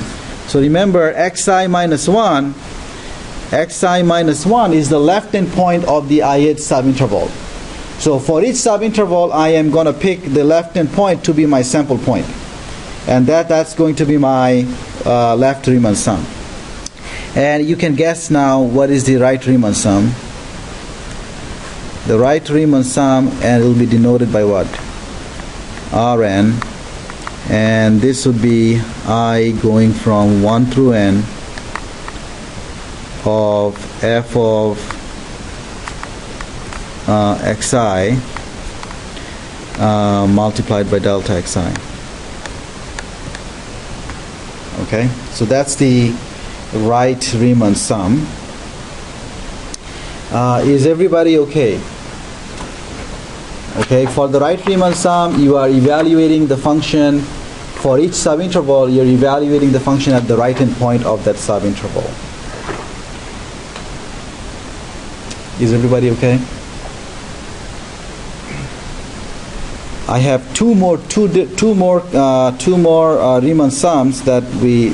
Speaker 1: So remember, xi minus 1 is the left endpoint of the ith subinterval. So for each subinterval, I am going to pick the left endpoint to be my sample point, and that's going to be my left Riemann sum. And you can guess now what is the right Riemann sum. The right Riemann sum, and it will be denoted by what? Rn, and this would be I going from 1 through n of f of xi multiplied by delta xi. Okay, so that's the right Riemann sum. Is everybody okay? Okay, for the right Riemann sum, you are evaluating the function for each subinterval. You're evaluating the function at the right endpoint of that subinterval. Is everybody okay? I have two more Riemann sums that we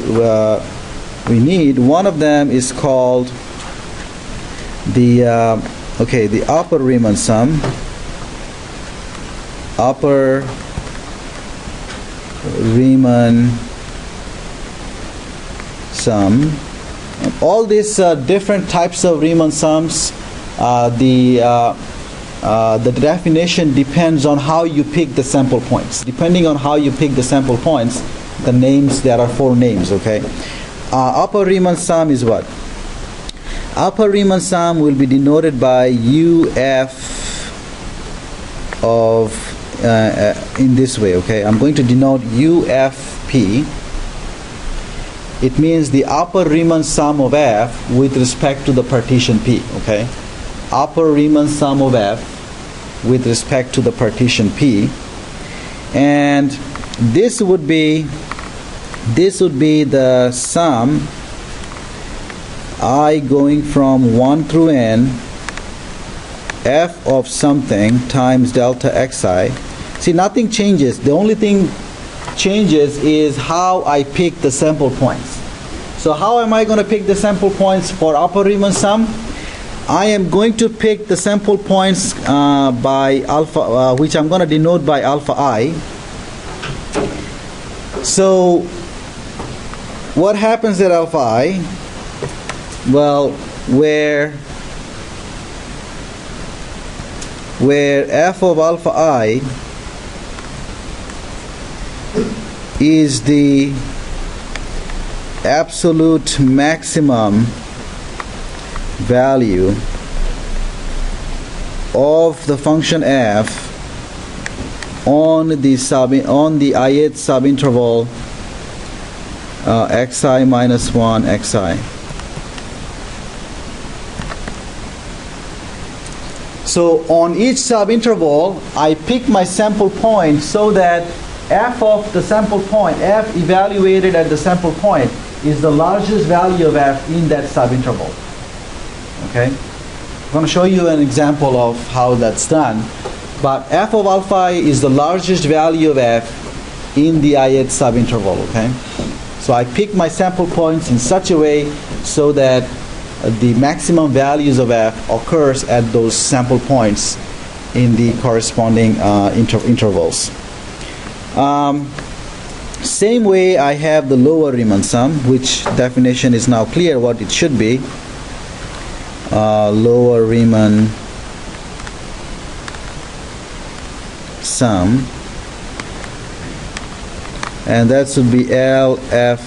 Speaker 1: need. One of them is called the upper Riemann sum. Upper Riemann sum. All these different types of Riemann sums, the definition depends on how you pick the sample points. Depending on how you pick the sample points, the names, there are 4 names, okay? Upper Riemann sum is what? Upper Riemann sum will be denoted by UF of, in this way, okay? I'm going to denote UFP. It means the upper Riemann sum of F with respect to the partition P, okay? Upper Riemann sum of F with respect to the partition P, and this would be the sum I going from 1 through n f of something times delta xi. See, nothing changes. The only thing changes is how I pick the sample points. So how am I going to pick the sample points for upper Riemann sum? I am going to pick the sample points by alpha, which I'm going to denote by alpha I. So what happens at alpha I? Well, where f of alpha I is the absolute maximum value of the function f on the ith subinterval xi minus 1 xi. So on each subinterval, I pick my sample point so that f of the sample point, f evaluated at the sample point, is the largest value of f in that subinterval. Okay? I'm going to show you an example of how that's done. But f of alpha I is the largest value of f in the ith subinterval. Okay? So I pick my sample points in such a way so that the maximum values of f occurs at those sample points in the corresponding intervals. Same way I have the lower Riemann sum, which definition is now clear what it should be. Lower Riemann sum, and that should be LF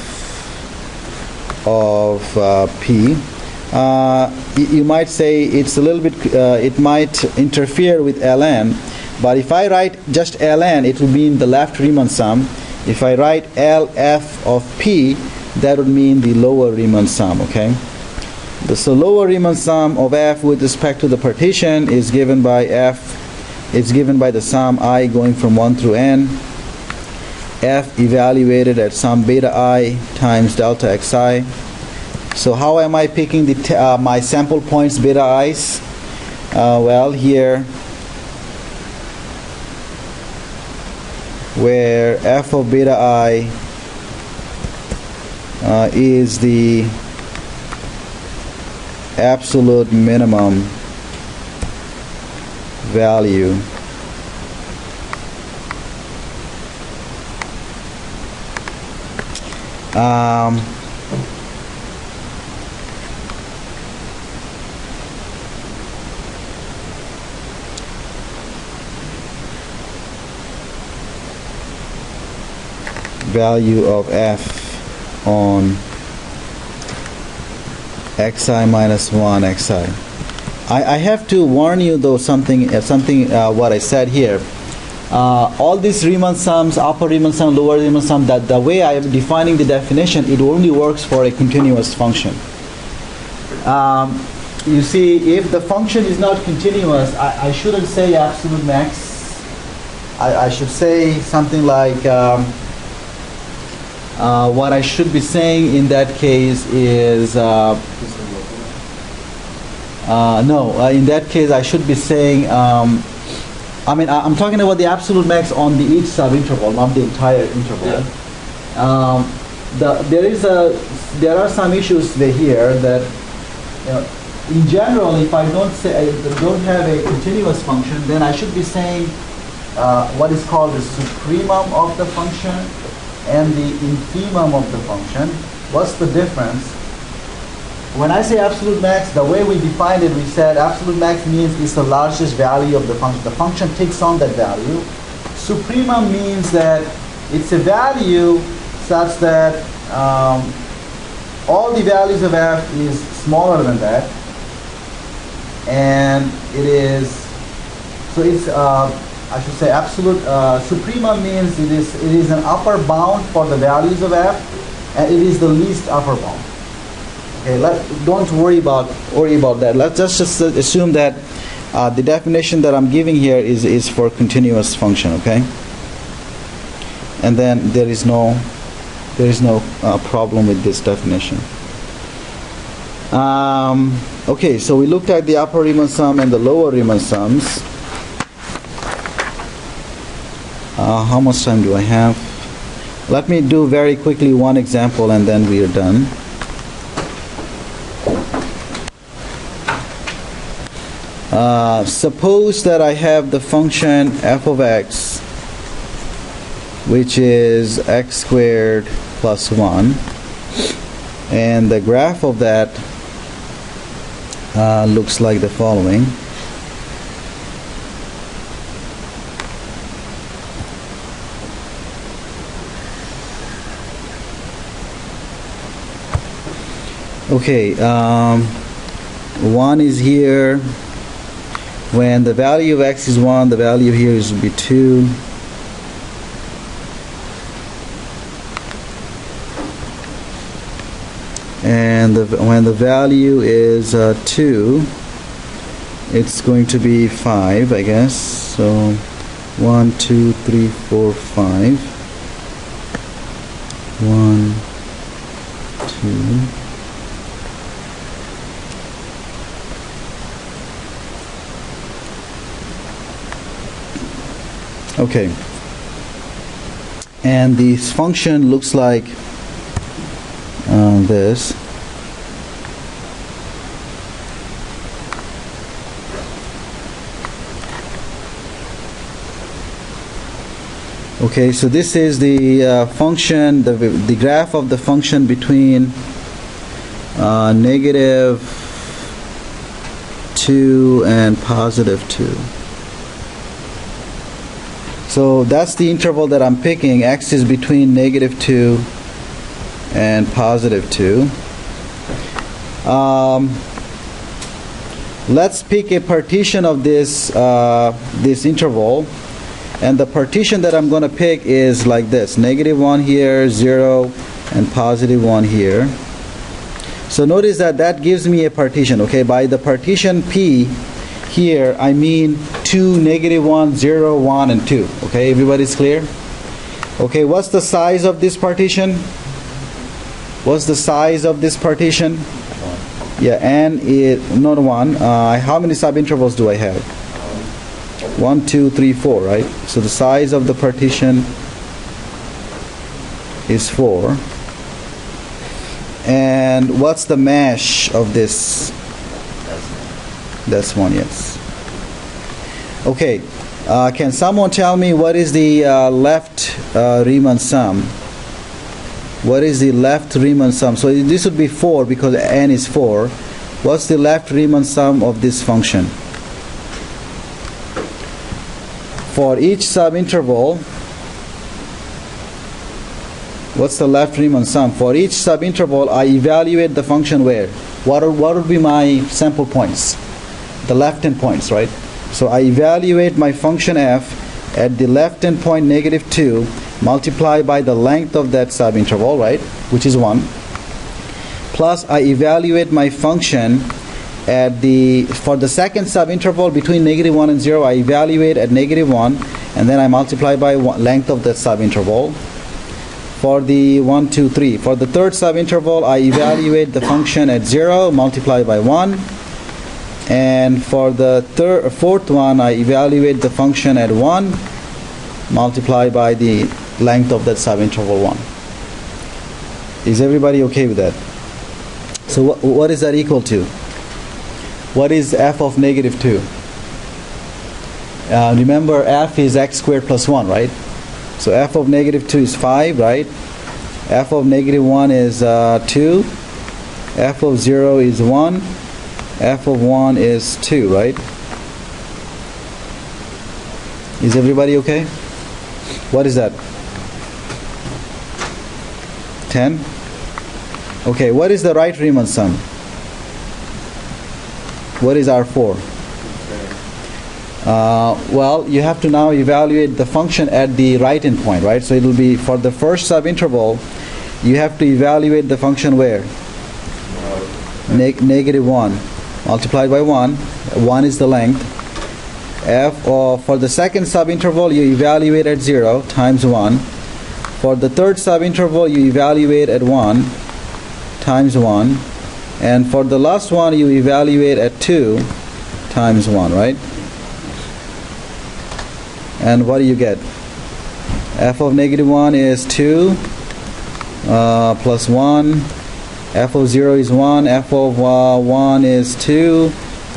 Speaker 1: of P. You might say it's a little bit, it might interfere with ln, but if I write just ln, it will mean the left Riemann sum. If I write LF of P, that would mean the lower Riemann sum, okay? So lower Riemann sum of F with respect to the partition is given by F, it's given by the sum I going from 1 through n, F evaluated at some beta I times delta xi. So how am I picking the my sample points beta i's? Well, here where f of beta I is the absolute minimum value value of f on xi minus 1 xi. I have to warn you though something what I said here. All these Riemann sums, upper Riemann sum, lower Riemann sum, that the way I am defining the definition, it only works for a continuous function. You see, if the function is not continuous, I shouldn't say absolute max I should say something like what I should be saying in that case is no. In that case, I should be saying. I mean, I'm talking about the absolute max on each subinterval, not the entire interval. Yeah. There are some issues here that, in general, if I don't have a continuous function, then I should be saying what is called the supremum of the function and the infimum of the function. What's the difference? When I say absolute max, the way we defined it, we said absolute max means it's the largest value of the function. The function takes on that value. Supremum means that it's a value such that all the values of f is smaller than that, and it is, so it's, I should say absolute, supremum means it is an upper bound for the values of f, and it is the least upper bound. Okay, don't worry about that. Let's just assume that the definition that I'm giving here is for continuous function, okay? And then there is no problem with this definition. Okay, so we looked at the upper Riemann sum and the lower Riemann sums. How much time do I have? Let me do very quickly one example and then we are done. Suppose that I have the function f of x, which is x squared plus 1, and the graph of that looks like the following. Okay, 1 is here. When the value of x is 1, the value here is be 2. And when the value is 2, it's going to be 5, I guess. So 1, 2, 3, 4, 5. 1, 2. Okay, and this function looks like this. Okay, so this is the function, the graph of the function between negative 2 and positive 2. So that's the interval that I'm picking. X is between negative 2 and positive 2. Let's pick a partition of this interval, and the partition that I'm going to pick is like this: negative 1 here, 0, and positive 1 here. So notice that gives me a partition. Okay, by the partition P here, I mean 2, negative 1, 0, 1, and 2. Okay, everybody's clear? Okay, what's the size of this partition? What's the size of this partition? 1. Yeah, and not 1. How many subintervals do I have? 1, 2, 3, 4, right? So the size of the partition is 4. And what's the mesh of this? That's 1, yes. Okay, can someone tell me what is the left Riemann sum? What is the left Riemann sum? So this would be 4 because n is 4. What's the left Riemann sum of this function? For each subinterval, what's the left Riemann sum? For each subinterval, I evaluate the function where? What would be my sample points? The left endpoints, right? So I evaluate my function f at the left endpoint negative 2, multiply by the length of that subinterval, right, which is 1. Plus I evaluate my function at for the second subinterval between negative 1 and 0, I evaluate at negative 1, and then I multiply by length of that subinterval. For the 1, 2, 3, for the third subinterval, I evaluate the function at 0, multiply by 1. And for the fourth one, I evaluate the function at 1, multiply by the length of that subinterval 1. Is everybody okay with that? So what is that equal to? What is f of negative 2? Remember, f is x squared plus 1, right? So f of negative 2 is 5, right? F of negative 1 is 2. F of 0 is 1. F of 1 is 2, right? Is everybody okay? What is that? 10? Okay, what is the right Riemann sum? What is R4? Well, you have to now evaluate the function at the right endpoint, right? So it will be, for the first subinterval, you have to evaluate the function where? Negative 1 multiplied by 1. 1 is the length. For the second subinterval, you evaluate at 0 times 1. For the third subinterval, you evaluate at 1 times 1. And for the last one, you evaluate at 2 times 1, right? And what do you get? F of negative 1 is 2 plus 1. F of 0 is 1. F of 1 is 2.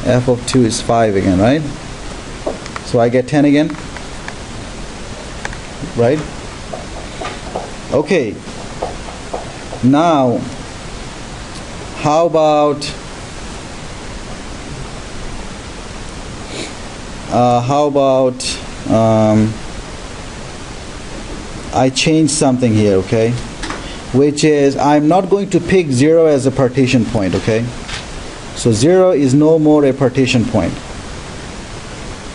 Speaker 1: F of 2 is 5 again, right? So I get 10 again, right? Okay. Now, how about I change something here, okay? Which is, I'm not going to pick 0 as a partition point, okay? So 0 is no more a partition point.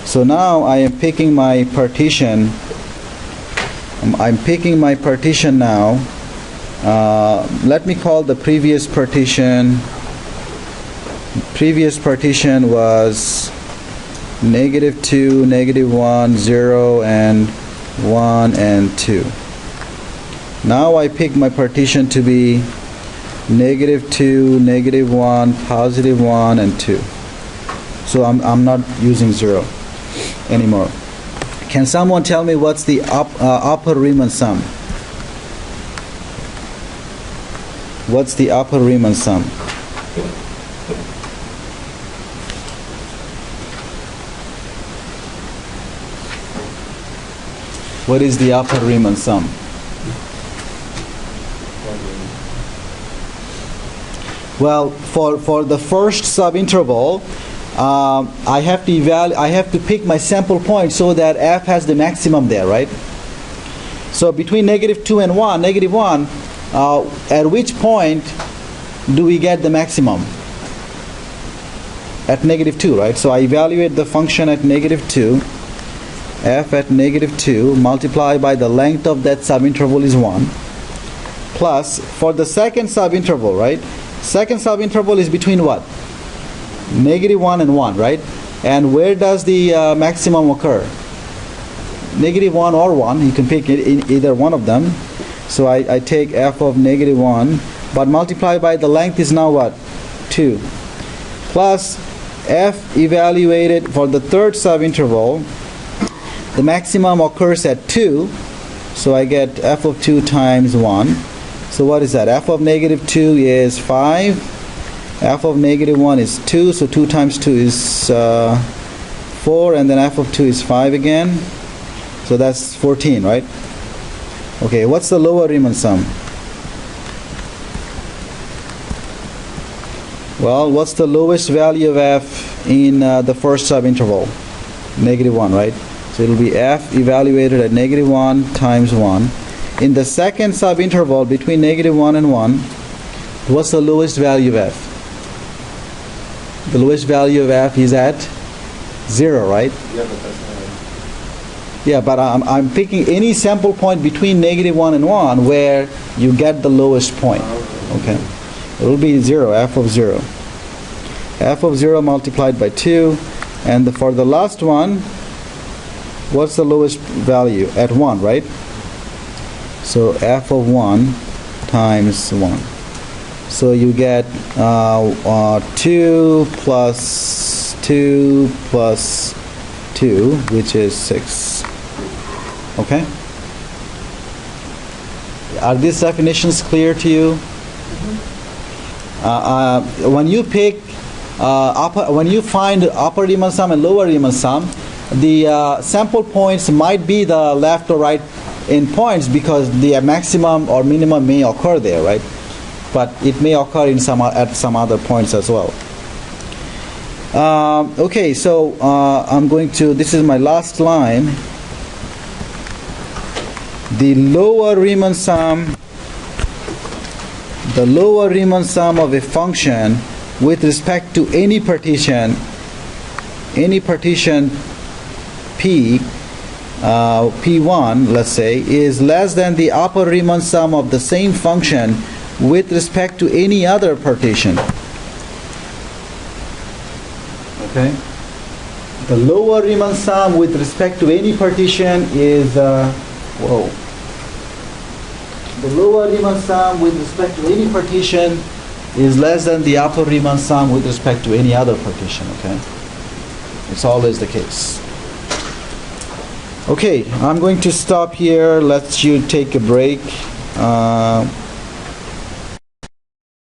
Speaker 1: So now I am picking my partition. I'm picking my partition now. Let me call the previous partition. Previous partition was negative 2, negative 1, 0, and 1 and 2. Now I pick my partition to be negative 2, negative 1, positive 1, and 2. So I'm not using 0 anymore. Can someone tell me what's the upper Riemann sum? What's the upper Riemann sum? What is the upper Riemann sum? Well, for the first subinterval, I have to pick my sample point so that f has the maximum there, right? So between negative 2 and 1, negative 1, at which point do we get the maximum? At negative 2, right? So I evaluate the function at negative 2. F at negative 2 multiplied by the length of that subinterval is 1. Plus, for the second subinterval, right? Second subinterval is between what? Negative 1 and 1, right? And where does the maximum occur? Negative 1 or 1. You can pick it in either one of them. So I take f of negative 1, but multiply by the length is now what? 2. Plus f evaluated for the third subinterval, the maximum occurs at 2. So I get f of 2 times 1. So what is that? F of negative 2 is 5. F of negative 1 is 2. So 2 times 2 is 4. And then f of 2 is 5 again. So that's 14, right? Okay, what's the lower Riemann sum? Well, what's the lowest value of f in the first subinterval? Negative 1, right? So it will be f evaluated at negative 1 times 1. In the second subinterval between negative 1 and 1, what's the lowest value of f? The lowest value of f is at 0, right? Yeah, but I'm picking any sample point between negative 1 and 1 where you get the lowest point. Okay. It will be 0, f of 0. F of 0 multiplied by 2. And for the last one, what's the lowest value? At 1, right? So f of 1 times 1. So you get 2 plus 2 plus 2, which is 6. Okay? Are these definitions clear to you? When you pick when you find upper Riemann sum and lower Riemann sum, the sample points might be the left or right in points because the maximum or minimum may occur there, right? But it may occur in at some other points as well. Okay, so I'm going to. This is my last line. The lower Riemann sum of a function with respect to any partition P, P1, let's say, is less than the upper Riemann sum of the same function with respect to any other partition. Okay? The lower Riemann sum with respect to any partition is the lower Riemann sum with respect to any partition is less than the upper Riemann sum with respect to any other partition. Okay? It's always the case. Okay, I'm going to stop here. Let you take a break.